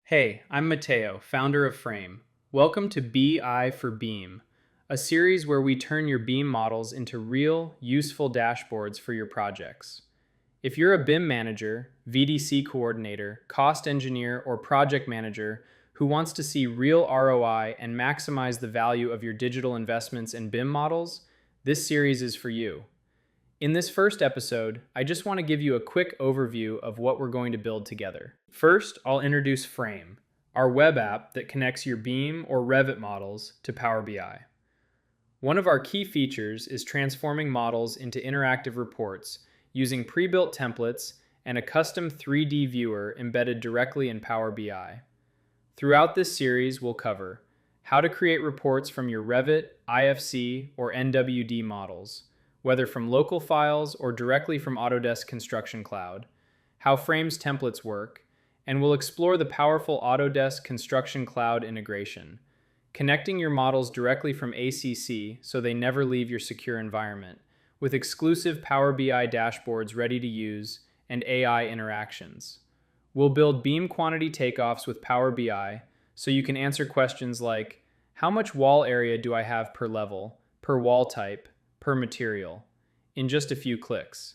Hey, I'm Matteo, founder of Frame. Welcome to BI for BIM, a series where we turn your BIM models into real, useful dashboards for your projects. If you're a BIM manager, VDC coordinator, cost engineer, or project manager who wants to see real ROI and maximize the value of your digital investments in BIM models, this series is for you. In this first episode, I just want to give you a quick overview of what we're going to build together. First, I'll introduce Frame, our web app that connects your BIM or Revit models to Power BI. One of our key features is transforming models into interactive reports using pre-built templates and a custom 3D viewer embedded directly in Power BI. Throughout this series, we'll cover how to create reports from your Revit, IFC, or NWD models, whether from local files or directly from Autodesk Construction Cloud, how Frame's templates work, and we'll explore the powerful Autodesk Construction Cloud integration, connecting your models directly from ACC so they never leave your secure environment, with exclusive Power BI dashboards ready to use and AI interactions. We'll build BIM Quantity Takeoffs with Power BI so you can answer questions like, how much wall area do I have per level, per wall type, per material, in just a few clicks.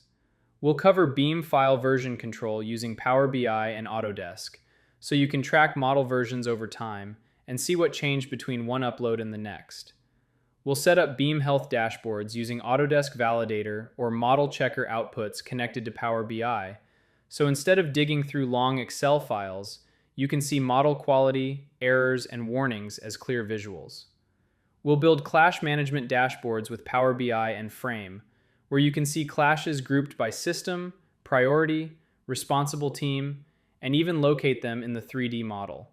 We'll cover BIM file version control using Power BI and Autodesk, so you can track model versions over time and see what changed between one upload and the next. We'll set up BIM health dashboards using Autodesk Validator or model checker outputs connected to Power BI, so instead of digging through long Excel files, you can see model quality, errors, and warnings as clear visuals. We'll build clash management dashboards with Power BI and Frame, where you can see clashes grouped by system, priority, responsible team, and even locate them in the 3D model.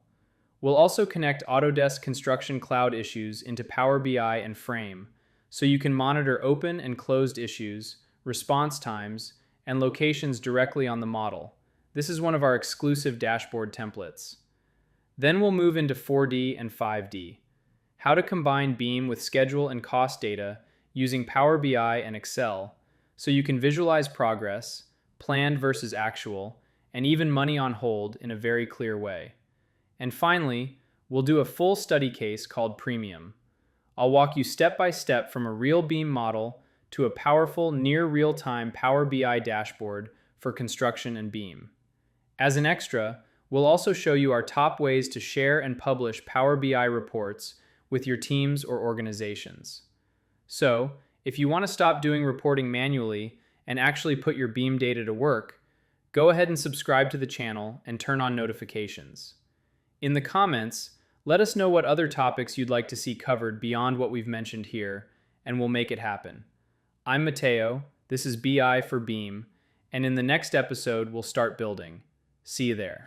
We'll also connect Autodesk Construction Cloud issues into Power BI and Frame, so you can monitor open and closed issues, response times, and locations directly on the model. This is one of our exclusive dashboard templates. Then we'll move into 4D and 5D. How to combine BIM with schedule and cost data using Power BI and Excel so you can visualize progress, planned versus actual, and even money on hold in a very clear way. And finally, we'll do a full study case called Premium. I'll walk you step by step from a real BIM model to a powerful, near real-time Power BI dashboard for construction and BIM. As an extra, we'll also show you our top ways to share and publish Power BI reports with your teams or organizations. So, if you want to stop doing reporting manually and actually put your BIM data to work, go ahead and subscribe to the channel and turn on notifications. In the comments, let us know what other topics you'd like to see covered beyond what we've mentioned here, and we'll make it happen. I'm Matteo, this is BI for BIM, and in the next episode we'll start building. See you there.